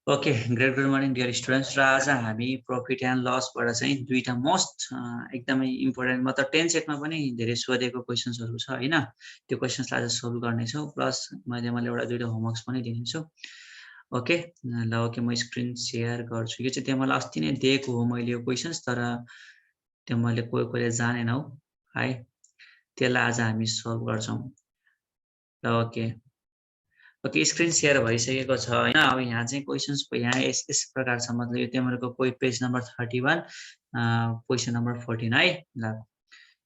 Okay great good morning dear students र आज हामी प्रफिट एन्ड लसबाट चाहिँ दुईटा मोस्ट एकदमै इम्पोर्टेन्ट मतलब 10 सेटमा पनि धेरै सोधेको क्वेसन्सहरू छ हैन त्यो क्वेसन्सलाई आज सोल्भ गर्नेछौँ प्लस मैले एउटा दुईटा होमवर्क्स पनि दिनेछु ओके ल ओके म स्क्रिन सेयर गर्छु यो चाहिँ तिमीलाई अस्ति नै दिएको हो मैले यो क्वेसन्स तर तिमीले कोही जानेनौ है त्यसलाई आज हामी सोल्भ गर्छौँ ल ओके ओके स्क्रिन सेयर भइसकेको छ हैन अब यहाँ चाहिँ क्वेशन्स यहाँ यस प्रकार छ मतलब यो तिम्रो कोही पेज नम्बर 31 क्वेशन नम्बर 14 है ल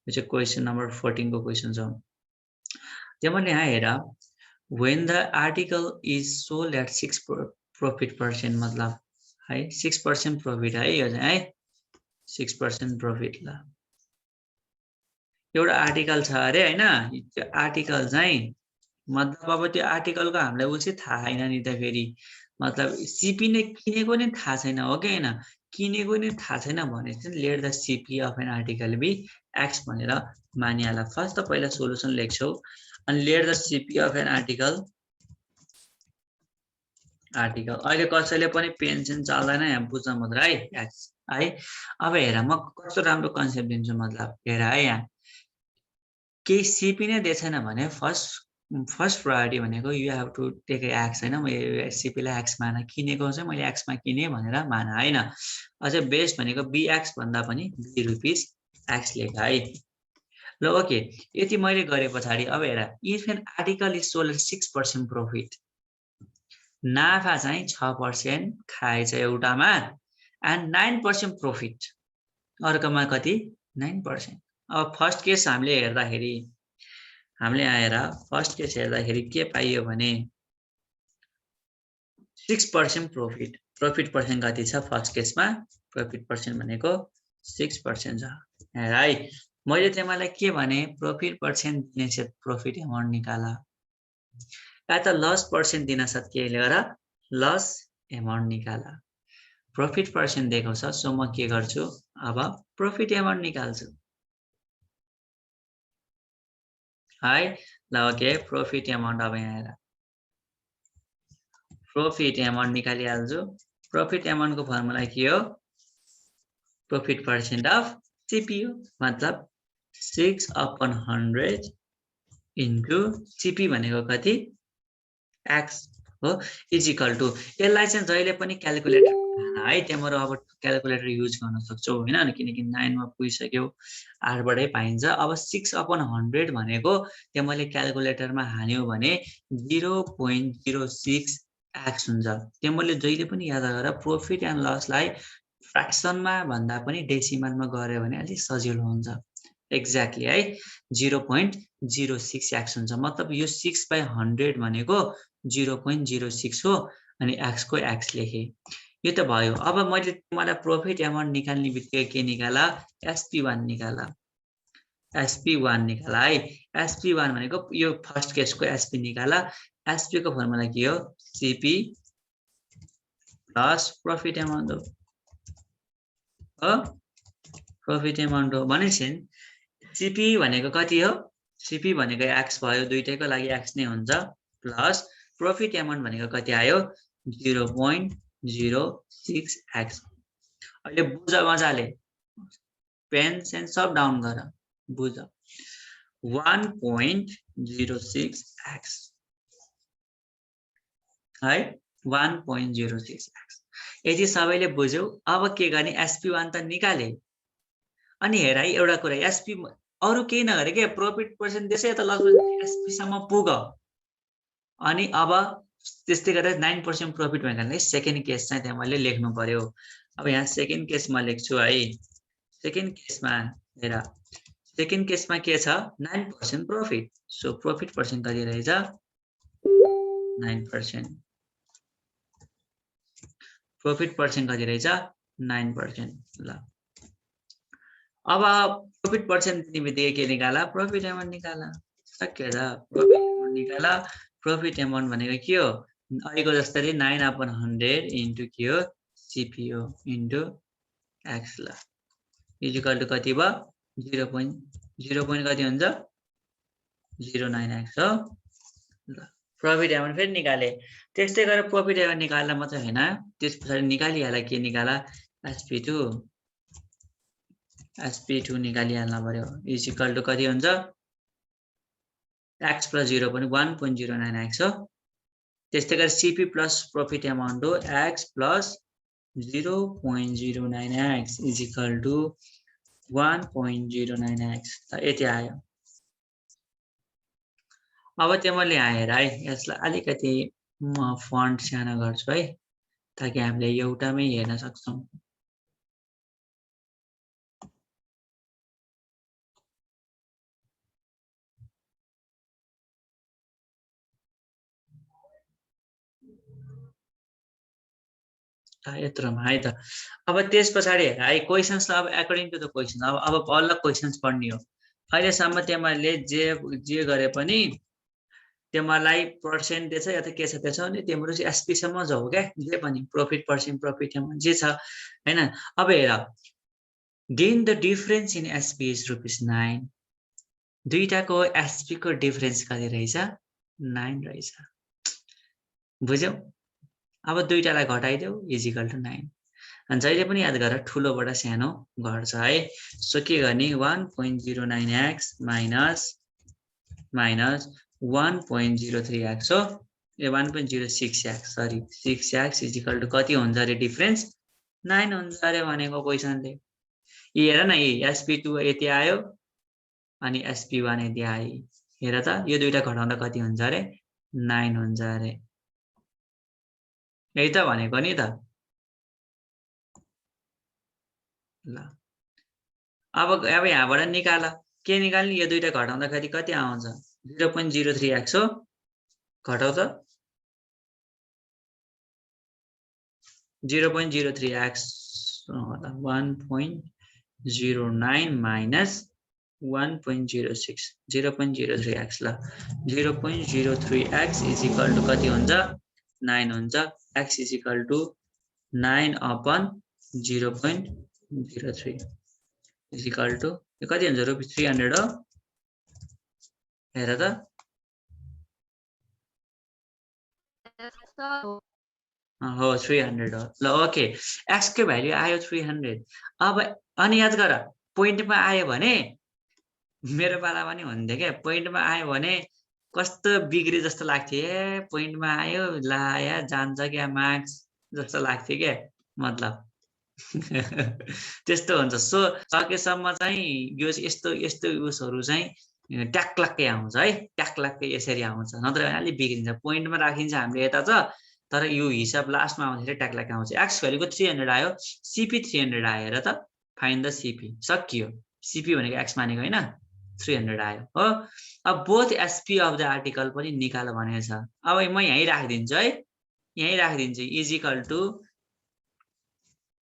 यो चाहिँ क्वेशन नम्बर 14 को क्वेशन छ तिमीले यहाँ हेर when the article is sold at 6 profit% मतलब है 6% प्रॉफिट है यो चाहिँ है 6% प्रॉफिट ल एउटा आर्टिकल छ अरे हैन त्यो आर्टिकल चाहिँ मतलब अब त्यो आर्टिकलको हामीलाई उसी थाहा छैन नि त फेरि मतलब सीपी नै किनेको नै थाहा छैन हो कि हैन किनेको नै थाहा छैन भने चाहिँ let the CP of an article be X भनेर मानिहाला फर्स्ट त पहिला सोलुसन लेख्छौ अनि let the CP of an article अहिले कसैले पनि पेन्सन चल्दैन यहाँ बुझ्न मात्र है एक्स है अब हेर म कस्तो राम्रो कन्सेप्ट दिन्छु मतलब हेर है यहाँ केही सीपी नै दिएछैन भने फर्स्ट प्रायोरिटी भनेको you have to take x हैन म सीपीलाई एक्स मान किनेको चाहिँ मैले एक्समा किने भनेर मान हैन अझै बेस्ट भनेको बी एक्स भन्दा पनि बी रुपीस एक्स लेख है ल ओके यति मैले गरे पछाडी अब हेर if an article is sold 6% profit नाफा चाहिँ 6% खाएछ एउटामा एन्ड 9% प्रॉफिट अर्कोमा कति 9% अब फर्स्ट केस हामीले हेर्दाखेरि हामीले आएर फर्स्ट केस हेर्दाखेरि के पाइयो भने 6% प्रॉफिट पर्सेन्ट कति छ फर्स्ट केसमा प्रॉफिट पर्सेन्ट भनेको 6% छ है मैले तिमीलाई के भने प्रॉफिट पर्सेन्ट दिने छ प्रॉफिट अमाउन्ट निकाला या त लस पर्सेन्ट दिन सक्छ के लिएर लस अमाउन्ट निकाला प्रॉफिट पर्सेन्ट दिएको छ सो म के गर्छु अब प्रॉफिट अमाउन्ट निकाल्छु है ल ओके प्रॉफिट अमाउन्ट अब यहाँ हेर प्रॉफिट अमाउन्ट निकालिहाल्छु प्रॉफिट अमाउन्ट को फर्मुला के हो प्रॉफिट पर्सेन्ट अफ सीपी हो मतलब 6/100 इन्टु सीपी भनेको कति एक्स हो इज इक्वल टु यसलाई चाहिँ जहिले पनि क्याल्कुलेटर है तिम्रो अब क्याल्कुलेटर युज गर्न सक्छौ हैन किनकि 9 मा पुगिसक्यो 8 बाटै पाइन्छ अब 6/100 भनेको तिमीले क्याल्कुलेटरमा हान्यौ भने 0.06 एक्स हुन्छ तिमीले जहिले पनि याद गर प्रॉफिट एन्ड लसलाई फ्र्याक्सनमा भन्दा पनि डेसिमलमा गर्यो भने अलि सजिलो हुन्छ एक्ज्याक्टली है 0.06 एक्स हुन्छ मतलब यो 6/100 भनेको 0.06 हो अनि एक्स को एक्स लेखे यो त भयो अब मैले तिमीलाई प्रॉफिट अमाउन्ट निकाल्ने बित्तिकै के निकाला SP1 निकाला SP1 निकाला है SP1 भनेको यो फर्स्ट केसको SP निकाला SP को फर्मुला के हो CP प्लस प्रॉफिट अमाउन्ट हो प्रॉफिट अमाउन्ट हो भनेपछि CP भनेको कति हो CP भनेको एक्स भयो दुईटैको लागि एक्स नै हुन्छ प्लस प्रॉफिट अमाउन्ट भनेको कति आयो 0.06 एक्स अहिले बुझ मजाले पेन सेन सब डाउन गर बुझ 1.06 एक्स है 1.06 एक्स यदि सबैले बुझ्यौ अब के गर्ने SP1 त निकाले अनि हेर है एउटा कुरा SP अरु केही नगरे के प्रॉफिट पर्सेन्ट त्यसै त लस SP सम्म पुग अनि अब त्यस्तै गरेर 9% प्रॉफिट भएको कारणले सेकेन्ड केस चाहिँ त्यहाँ मैले लेख्नु पर्यो अब यहाँ सेकेन्ड केसमा लेख्छु है सेकेन्ड केसमा हेर सेकेन्ड केसमा के छ 9% प्रॉफिट सो प्रॉफिट पर्सेन्ट कति रहेछ 9% प्रॉफिट पर्सेन्ट कति रहेछ 9% ल अब प्रॉफिट पर्सेन्ट दिने बित्तिकै के निकाला प्रॉफिट अमाउन्ट निकाला सक्यो त प्रॉफिट अमाउन्ट निकाला प्रॉफिट अमाउन्ट भनेको के हो अहिलेको जस्तै 9/100 इन्टु के हो CP हो इन्टु एक्स ल इज इक्वल टु कति भयो 0.0 कति हुन्छ 09 एक्स हो ल प्रॉफिट एमाउन्ट फेरि निकाले त्यस्तै गरेर प्रॉफिट एमाउन्ट निकाल्दा मात्र हैन त्यस पछाडी निकालिहाल्ला के निकाला SP2 निकालिहाल्न पर्यो इज इक्वल टु कति हुन्छ x + 0 पनि 1.09x हो त्यस्तै गरी CP प्लस प्रॉफिट एमाउन्ट हो x + 0.09x is equal to 1.09x त यति आयो अब तिमीले आएर है यसलाई अलिकति म फन्ट सानो गर्छु है ताकि हामीले एउटामै हेर्न सक्छौं यत्रोमा है त अब त्यस पछाडी हेर है क्वेशन्स अब अकर्डिङ टु द क्वेशन अब बल्ल क्वेशन्स पढ्ने हो अहिलेसम्म तिमीले जे गरे पनि तिमीलाई पर्सेन्ट दिएछ या त के छ त्यसो भने तिम्रो चाहिँ एसपी सम्म जाऊ के जे पनि प्रॉफिट पर्सेन्ट प्रॉफिट एमाउन्ट जे छ हैन अब हेर गेन the difference in SP is ₹9 दुईटाको एसपी को डिफरेन्स कति रहेछ 9 रहेछ बुझ्यौ अब दुईटालाई घटाइदेऊ इज इक्वल टु 9 अनि जहिले पनि याद गर ठुलोबाट सानो घट्छ है सो के गर्ने 1.09x माइनस 1.03x हो ए 1.06x sorry 6x is equal to कति हुन्छ रे डिफरेन्स 9 हुन्छ रे भनेको क्वेशनले हेर न SP2 यति आयो अनि SP1 यति आयो हेर त यो दुईटा घटाउँदा कति हुन्छ रे 9 हुन्छ रे यही त भनेको नि त ल अब यहाँबाट निकाल के निकाल्ने यो दुईटा घटाउँदाखेरि कति आउँछ 0.03x हो घटाउ त 0.03x 1.09 minus 1.06 0.03x ल 0.03x is equal to कति हुन्छ 9 हुन्छ x is equal to 9/0.03 is equal to यो कति हुन्छ ₹300 हो हेर त हो 300 हो ल ओके x को भ्यालु आयो 300 अब अनि याद गर पोइन्टमा आयो भने मेरो पाला पनि हुन्थ्यो के पोइन्टमा आयो भने कस्तो बिग्रे जस्तो लाग्थ्यो ए पोइन्टमा आयो लाया जान्छ क्या मार्क्स जस्तो लाग्थ्यो के मतलब त्यस्तो हुन्छ सो सकेसम्म चाहिँ यो यस्तो यस्तो युजहरु चाहिँ ट्याक्लक्कै आउँछ है ट्याक्लक्कै यसरी आउँछ नत्र अलि बिग्रिन्छ पोइन्टमा राखिन्छ हामीले यता त तर यो हिसाब लास्टमा आउँदाखेरि ट्याक्लक्कै आउँछ x भ्यालुको 300 आयो CP 300 आयो र त फाइन्ड द CP सकियो CP भनेको x मानेको हैन 300 आयो हो अब both SP of the article पनि निकाल भनेको छ अब म यही राखिदिन्छु है यही राखिदिन्छु इज इक्वल टु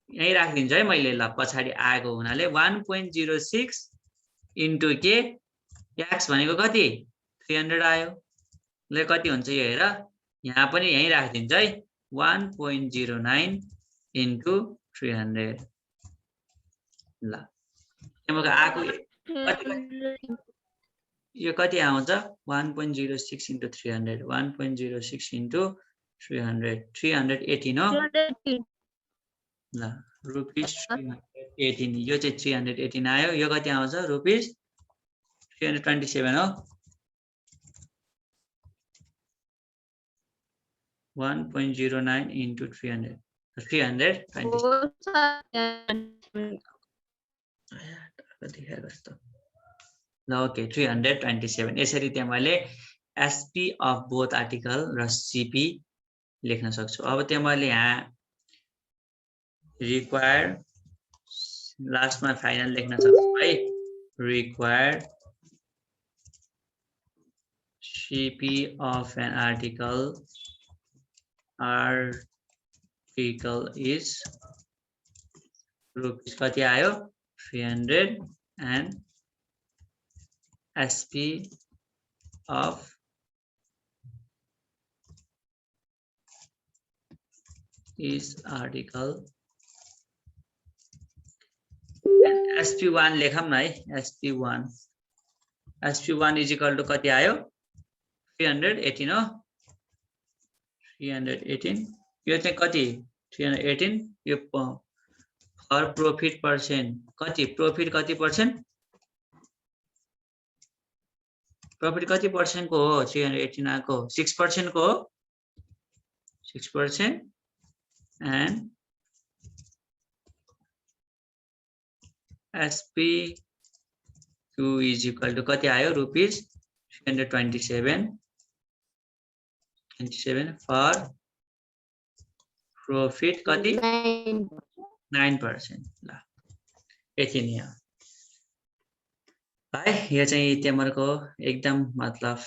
यही राखिदिन्छु है मैले ल पछाडी आएको हुनाले 1.06 इन्टु के x भनेको कति 300 आयो ल कति हुन्छ यो हेर यहाँ पनि यही राखिदिन्छु है 1.09 इन्टु 300 ल तिम्रो आको यो कति आउँछ 1.06 इन्टु 300 1.06 इन्टु 300 318 हो ल रुपीस 318 यो चाहिँ 318 आयो यो कति आउँछ रुपीस 327 हो 1.09 into 300 ओके 327 यसरी तिमीले SP अफ बोथ आर्टिकल र CP लेख्न सक्छौ अब तिमीले यहाँ रिक्वायर्ड लास्टमा फाइनल लेख्न सक्छौ है required CP of an article is rupees कति आयो 300 and SP of is article and SP1 लेखम न है SP1 is equal to कति आयो 318 हो 318 यो चाहिँ कति 318 यो फर प्रॉफिट पर्सेंट कति प्रॉफिट कति पर्सेंट प्रॉफिट कति पर्सेंट को हो 318 आको 6% को हो 6% and SP2 is equal to कति आयो रुपीस 327 for profit कति 9% ल यति नै हो है यो चाहिँ तिम्रो एकदम मतलब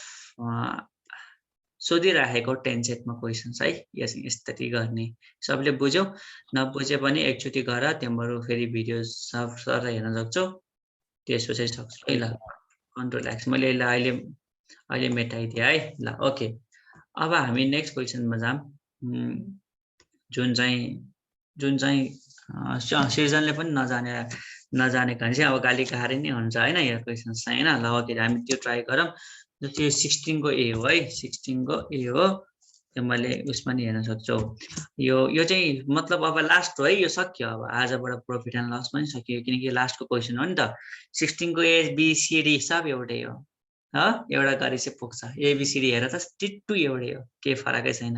सोधिराखेको 10 सेटमा क्वेशन्स है यसरी गर्ने सबले बुझ्यौ नबुझे पनि एकचोटी गर तिम्रो फेरि भिडियो सब सर हेर्न सक्छौ त्यसपछि सक्छौ है ल कन्ट्रोल एक्स मैले अहिले मेटाइदिए है ल ओके अब हामी नेक्स्ट क्वेशनमा जाम जुन चाहिँ सिजनले पनि नजाने कारण चाहिँ अब गाली गाह्रै नै हुन्छ हैन यो क्वेशन्स चाहिँ हैन ल ओके हामी त्यो ट्राई गरौँ त्यो 16 को ए हो है 16 को ए हो त्यो मैले उसमा नि हेर्न सक्छौ यो चाहिँ मतलब अब लास्ट हो है यो सक्यो अब आजबाट प्रॉफिट एन्ड लस पनि सक्यो किनकि लास्टको क्वेशन हो नि त 16 को ए बी सी डी सब एउटै हो ह एउटा गरी चाहिँ पुग्छ ए बी सी डी हेर त टिट्टु एउटै हो के फरकै छैन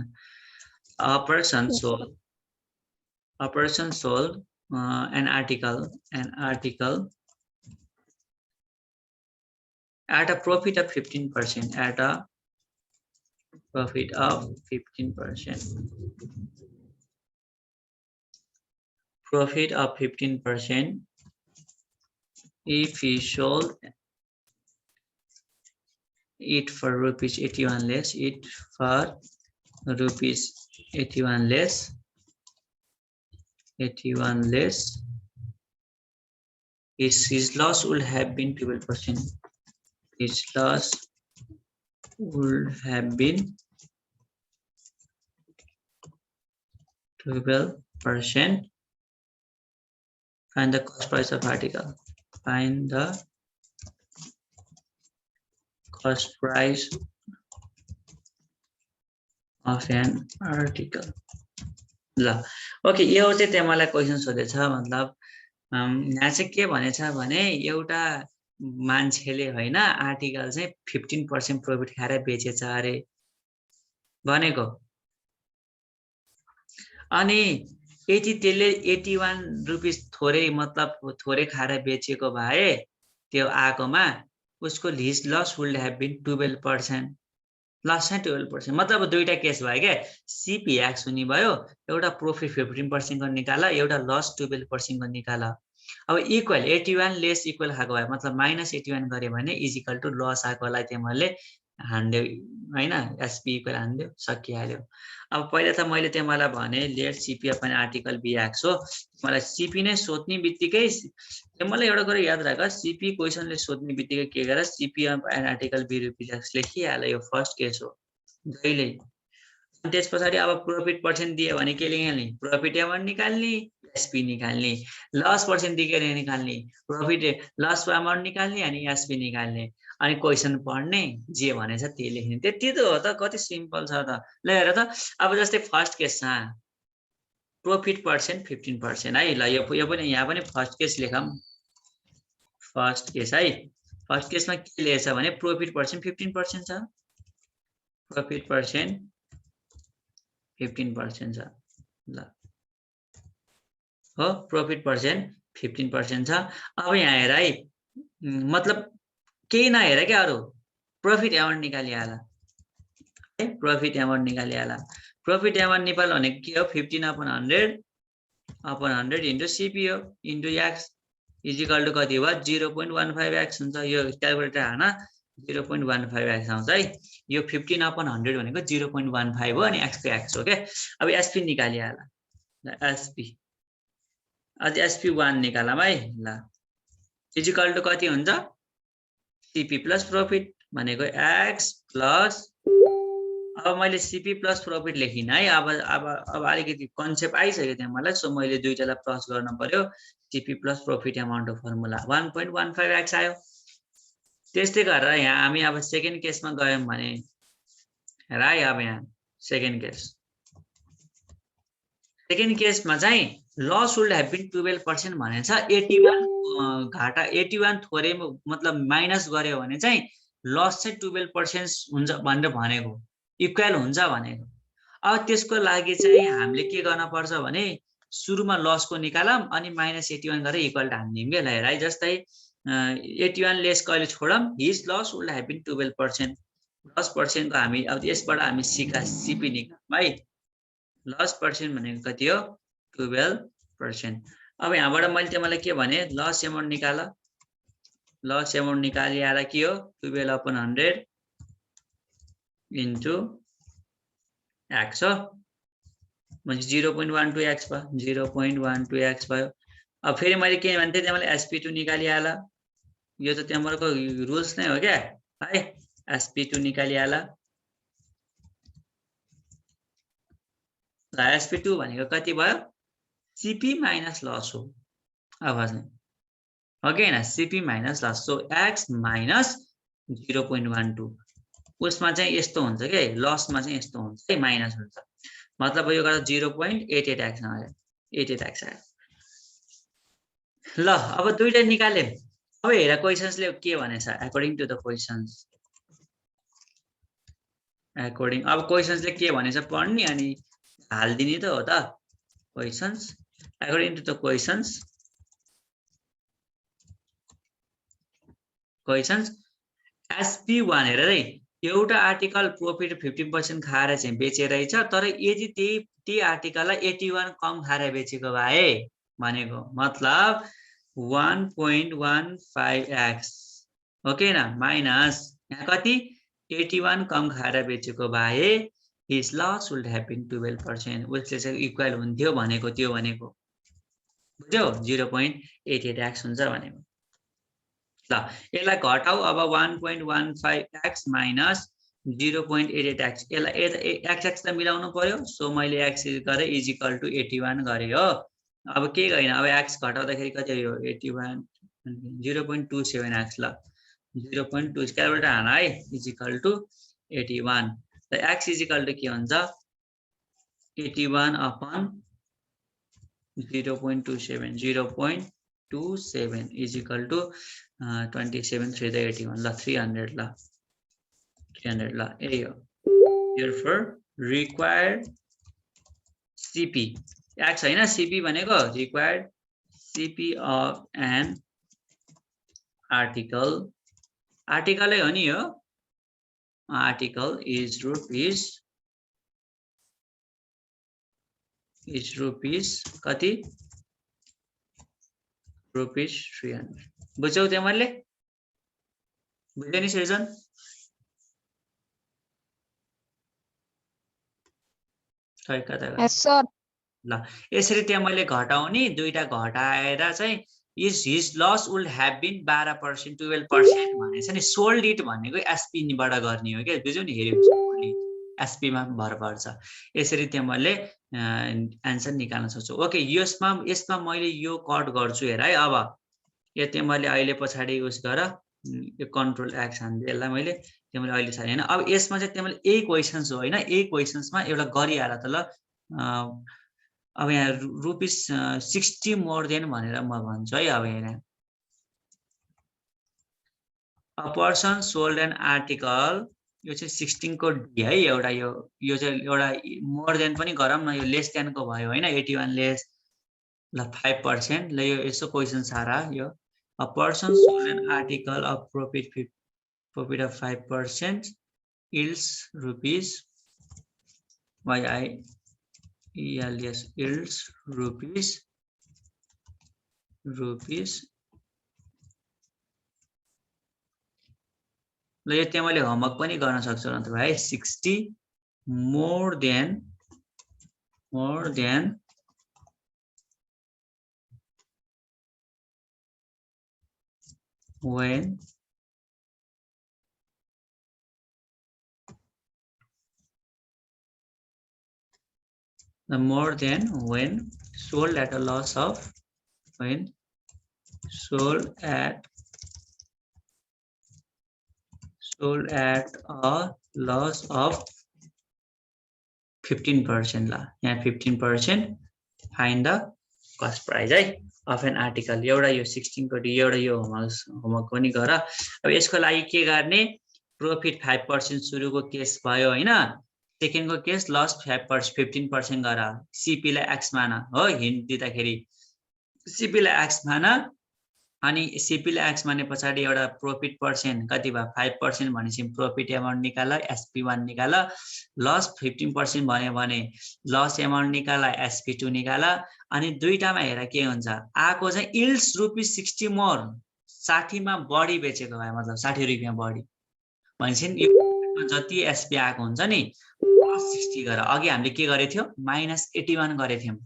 operation solve an article at a profit of 15% at a profit of 15% if he sold it for rupees 81 less his loss would have been 12%. His loss would have been 12%. Find the cost price of article. Find the cost price of an article. ल okay यो चाहिँ तिमीलाई question सोधेछ मतलब यहाँ चाहिँ के भनेछ भने एउटा मान्छेले हैन आर्टिकल चाहिँ 15% प्रॉफिट खाएर बेचेछ अरे भनेको अनि यति त्यसले 81 रुपैयाँ थोरै मतलब थोरै खाएर बेचेको भए त्यो आकोमा उसको his loss would have been 12% loss चाहिँ 12% मतलब दुईटा केस भयो के सीपी एक्स हुने भयो एउटा प्रॉफिट 15% को निकाला एउटा लस 12% को निकाला अब इक्वल 81 लेस इक्वल खाएको भयो मतलब -81 गरे भने इज इक्वल टु लस आकोलाई तिमीले हान्ड्यौ हैन एसपी इक्वल हान्ड्यौ सकिहाल्यो अब पहिला त मैले तिमीलाई भने let CP of an article be x हो मलाई सीपी नै सोध्ने बित्तिकै तिमीले एउटा कुरा याद राख सीपी क्वेशनले सोध्ने बित्तिकै के गर CP of an article B rupees X लेखिहाल्यो यो फर्स्ट केस हो जहिले त्यसपछि अब प्रॉफिट पर्सेन्ट दियो भने के निकाल्ने प्रॉफिट अमाउन्ट निकाल्ने एसपी निकाल्ने लस पर्सेन्ट दियो भने निकाल्ने प्रॉफिट लस अमाउन्ट निकाल्ने अनि एसपी निकाल्ने अनि क्वेशन पढ्ने जे भनेछ त्यही लेख्ने त्यति त हो त कति सिम्पल छ त ल हेर त अब जस्तै फर्स्ट केसमा प्रॉफिट पर्सेन्ट 15% है ल यो पनि यहाँ पनि फर्स्ट केस लेखम फर्स्ट केस है फर्स्ट केसमा के लेखेछ भने प्रॉफिट पर्सेन्ट 15% छ प्रॉफिट पर्सेन्ट 15% छ ल हो प्रॉफिट पर्सेन्ट 15% छ अब यहाँ हेर है मतलब केही नहेर के अरु प्रॉफिट अमाउन्ट निकालिहाल है प्रॉफिट अमाउन्ट निकालिहाल प्रॉफिट अमाउन्ट नेपाल भने के हो 15/100 इन्टु सीपी हो into X is equal to कति भयो 0.15 एक्स हुन्छ यो क्याल्कुलेटर हाना 0.15 एक्स आउँछ है यो 15/100 भनेको 0.15 हो अनि एक्स को एक्स हो के अब एसपी निकालिहाल ल एसपी अझ एसपी1 निकालम है ल इज इक्वल टु कति हुन्छ सीपी प्लस प्रॉफिट भनेको एक्स प्लस अब मैले सीपी प्लस प्रॉफिट लेखिन है अब अलिकति कन्सेप्ट आइसक्यो त्यहाँ मलाई सो मैले दुईटालाई प्लस गर्न पर्यो CP plus profit amount of formula 1.15 x आयो त्यस्तै गरेर यहाँ हामी अब सेकेन्ड केसमा गयौं भने हेर है अब यहाँ सेकेन्ड केस सेकेन्ड केसमा चाहिँ लस वुड हेभ बिन 12% भनेछ 81 घाटा 81 थोरै मतलब माइनस गर्यो भने चाहिँ लस चाहिँ 12% हुन्छ भनेर भनेको इक्वल हुन्छ भनेको। अब त्यसको लागि चाहिँ हामीले के गर्न पर्छ भने सुरुमा लसको निकालौँ अनि -81 गरेर इक्वल टु हान्दियौँ के ल है। जस्तै 81 लेस कहिले छोडौँ his loss would have been 12%। Loss पर्सेन्टको हामी अब यसबाट हामी सिपी निकालौँ है। लस पर्सेन्ट भनेको कति हो 12%। अब यहाँबाट मैले तिमीलाई के भने लस एमाउन्ट निकाल। लस एमाउन्ट निकालिआएर के हो 12/100 इन्टु एक्स हो म्हणजे 0.12x भयो 0.12x भयो। अब फेरि मैले के भन्थे तिमीलाई sp2 निकालिहाल। यो त तिम्रो रुल्स नै हो क्या है। sp2 निकालिहाल। sp2 भनेको कति भयो cp माइनस लस हो। अब चाहिँ हो कि हैन cp minus loss so x minus 0.12 उसमा चाहिँ यस्तो हुन्छ के लसमा चाहिँ यस्तो हुन्छ है माइनस हुन्छ मतलब यो गर्दा 0.88x आयो 88x आयो। ल अब दुईटा निकाले। अब हेर क्वेशन्सले के भनेछ according to the questions. According अब क्वेशन्सले के भनेछ पढ्ने अनि हाल्दिने त हो त questions. According to the questions SP1 हेर रे एउटा आर्टिकल प्रॉफिट 50% खाएर चाहिँ बेचेरहेछ तर यदि त्यही आर्टिकललाई 81 कम खाएर बेचेको भए भनेको मतलब 1.15x ओके न माइनस यहाँ कति 81 कम खाएर बेचेको भए हिज लस वुड हेभ बिन 12% उसले चाहिँ इक्वल हुन्थ्यो भनेको त्यो भनेको बुझ्यौ 0.88x हुन्छ भनेको। ल यसलाई घटाऊ अब 1.15x माइनस 0.88x यसलाई x त मिलाउनु पर्यो सो मैले x गरे इज इक्वल टु 81 गरे हो। अब के हैन अब x घटाउँदाखेरि कति हो 81 0.27x ल 0.2 क्यालकुलेटर हान है इज इक्वल टु 81 त x इज इक्वल टु के हुन्छ 81 upon 0.27 is equal to 27 3 81 la 300 la 300 la यही हो। therefore required cp x हैन cp भनेको required cp of an article आर्टिकलै हो नि यो article is rupees कति रुपीस 300 बुझ्यौ तिमीले बुझ्यौ नि सृजन खै कता यस सर ल यसरी त्यहाँ मैले घटाउने दुईटा घटाएर चाहिँ is his loss would have been 12% 12% भनेछ नि सोल्ड इट भनेको एसपी बाट गर्ने हो के बुझ्यौ नि हेर्यो एसपी मा भर पर्छ यसरी त्यहाँ मैले आन्सर निकाल्न सक्छु। ओके यसमा मैले यो कट गर्छु हेर है। अब यो त्यहाँ मैले अहिले पछाडी युज गर यो कन्ट्रोल एक्स हान्दै यसलाई मैले तिमीले अहिले छैन हैन। अब यसमा चाहिँ तिमीले यही क्वेशन्स हो हैन यही क्वेशन्समा एउटा गरिहाल त ल। अब यहाँ रुपीस 60 मोर देन भनेर म भन्छु है। अब हेर a person sold an article यो चाहिँ 16 को डी है एउटा यो चाहिँ एउटा मोर देन पनि गरौँ न यो लेस देन को भयो हैन 81 लेस ल 5% ल यो यसो क्वेशन सारा यो a person sold an article of profit of 5% yields rupees yields rupees ल यो त्यहाँ मैले होमवर्क पनि गर्न सक्छु न त भाइ 60 more than when sold at a loss of when sold at a loss of 15% ला यहाँ 15% फाइन्ड द कस्ट प्राइस है अफ एन आर्टिकल। एउटा यो 16 को डी, एउटा यो होमवर्क पनि गर। अब यसको लागि के गर्ने, प्रॉफिट 5% सुरुको केस भयो हैन, सेकेन्डको केस लस 15% गर, सीपी लाई एक्स मान हो, हिन्ट दिँदाखेरि सीपी लाई एक्स मान, अनि सीपी लाई एक्स माने पछाडी एउटा प्रॉफिट पर्सेन्ट कति भयो 5% भनेपछि प्रॉफिट एमाउन्ट निकाल, SP1 निकाल, लस 15% भन्यो भने लस एमाउन्ट निकाल, SP2 निकाल, अनि दुईटामा हेर के हुन्छ, आको चाहिँ इल्ड्स ₹60 मोर, 60 मा बढी बेचेको भए मतलब 60 रुपैयाँ बढी भनेपछि यो जति SP आको हुन्छ नि +60 गर। अघि हामीले के गरे थियो -81 गरे थियौं,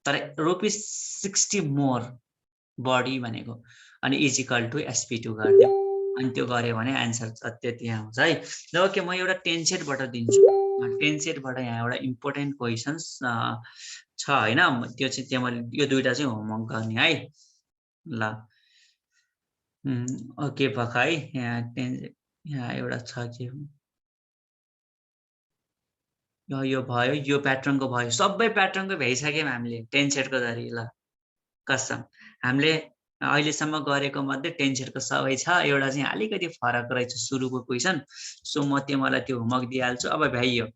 तर ₹60 मोर बढी भनेको, अनि इजिकल टु SP2 गर्दियो, अनि त्यो गर्यो भने आन्सर त्यति आउँछ है। ल ओके, म एउटा 10 सेटबाट दिन्छु। 10 सेटबाट यहाँ एउटा इम्पोर्टेन्ट क्वेशन्स छ हैन, त्यो चाहिँ त्यहाँ मैले यो दुईटा चाहिँ होमवर्क गर्ने है। ल ओके पख है, यहाँ एउटा छ के यो भयो, यो प्याटर्नको भयो, सबै प्याटर्नको भइसक्यौँ हामीले 10 सेटको धरि। ल कसम हामीले अहिलेसम्म गरेको मध्ये 10 सेटको सबै छ, एउटा चाहिँ अलिकति फरक रहेछ सुरुको क्वेशन, सो म तिमीलाई त्यो होमवर्क दिइहाल्छु। अब भ्याइयो,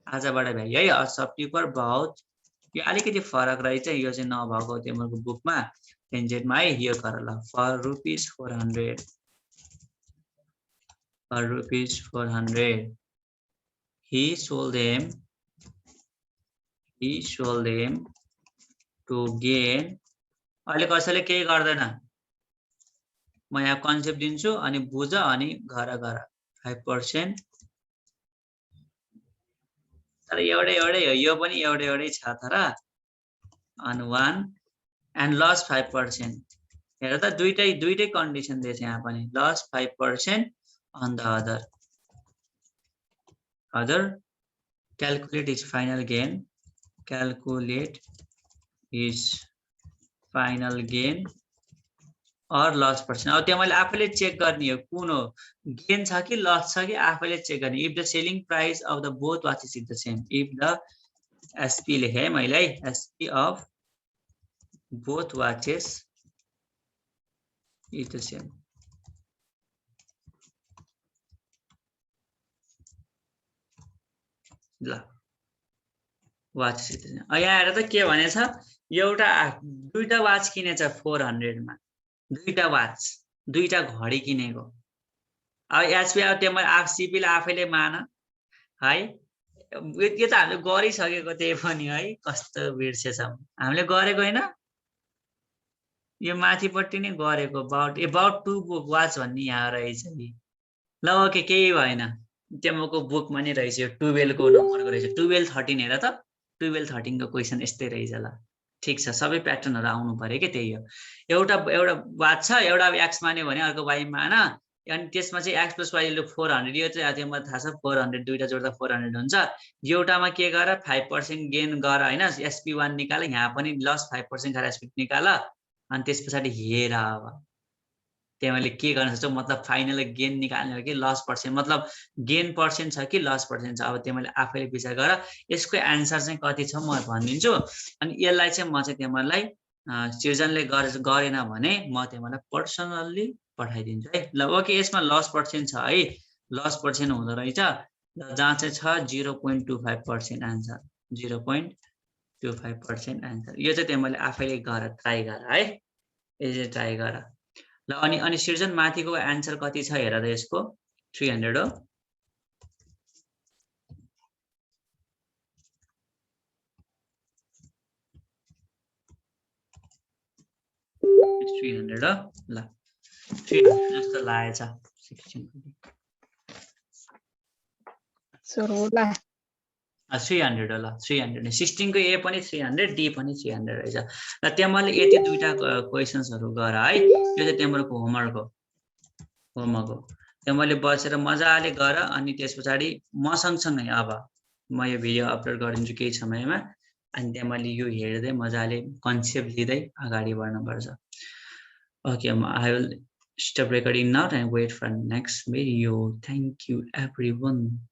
आजबाट भ्याइयो है, सबैपर बहुत यो अलिकति फरक रहेछ, यो चाहिँ नभएको तिम्रो बुकमा 10 सेटमा है। यो गर ल, for rupees 400 he sold them to gain, अहिले कसैले केही गर्दैन, म यहाँ कन्सेप्ट दिन्छु अनि बुझ अनि गर 5%, तर एउटै हो, यो पनि एउटै छ तर on 1 and loss 5%। हेर त दुईटै कन्डिसन दिएछ यहाँ पनि, loss 5% on the other, calculate his final gain, or loss percent। अब त्यहाँ मैले आफैले चेक गर्ने हो कुन हो, गेन छ कि लस छ कि आफैले चेक गर्ने। If the selling price of the both watches is the same, if the SP लेखे है मैले, SP of both watches is the same. ल वाच यहाँ हेर त के भनेछ, एउटा दुईटा वाच किनेछ 400 मा, दुईटा वाच, दुईटा घडी किनेको। अब SP अब त्यो मैले CP ले आफैले मान है, यो त हामीले गरिसकेको त्यही पनि है, कस्तो बिर्सेछ हामीले गरेको हैन, यो माथिपट्टि नै गरेको, about 2 वाच भन्ने यहाँ रहेछ नि। ल ओके, केही भएन, त्यमको बुकमा नि रहेछ, यो 12 को नम्बरको रहेछ, 12-13 हेर त, 12-13 को क्वेशन यस्तै रहेछ। ल ठीक छ, सबै प्याटर्नहरु आउनु पर्यो के, त्यही हो। एउटा वाच छ, एउटा एक्स मान्यो भने अर्को वाइ मान, अनि त्यसमा चाहिँ एक्स प्लस वाइ 400, यो चाहिँ तिमीलाई थाहा छ 400 दुईटा जोड्दा 400 हुन्छ। एउटामा के गर 5% गेन गर हैन, SP1 निकाल, यहाँ पनि लस 5% गरेर SP2 निकाल, अनि त्यसपछि हेर अब तिमीले के गर्न सक्छौ, मतलब फाइनल गेन निकाल्ने हो कि लस पर्सेन्ट, मतलब गेन पर्सेन्ट छ कि लस पर्सेन्ट छ, अब तिमीले आफैले विचार गर। यसको एन्सर चाहिँ कति छ म भनिदिन्छु, अनि यसलाई चाहिँ म चाहिँ तिमीलाई सृजनले गरेन भने म तिमीलाई पर्सनल्ली पठाइदिन्छु है। ल ओके, यसमा लस पर्सेन्ट छ है, लस पर्सेन्ट हुँदो रहेछ, जहाँ चाहिँ छ 0.25% आन्सर, 0.25% आन्सर। यो चाहिँ तिमीले आफैले गर, ट्राई गर है, यो चाहिँ ट्राई गर। ल अनि सृजन माथिको आन्सर कति छ हेर त, यसको 300 हो। ल 300 जस्तो लागेछ 16 300 हो। ल 300 16 को ए पनि 300, डी पनि 300 रहेछ। र तिमीले यति दुईटा क्वेशन्सहरु गर है, यो चाहिँ तिम्रो होमवर्क हो। तिमीले बसेर मजाले गर, अनि त्यसपछि म सँगसँगै अब म यो भिडियो अपलोड गरिदिन्छु केही समयमा, अनि तिमीले यो हेर्दै मजाले कन्सेप्ट लिँदै अगाडि बढ्नुपर्छ। Okay, I will stop recording now and wait for next video. Thank you everyone.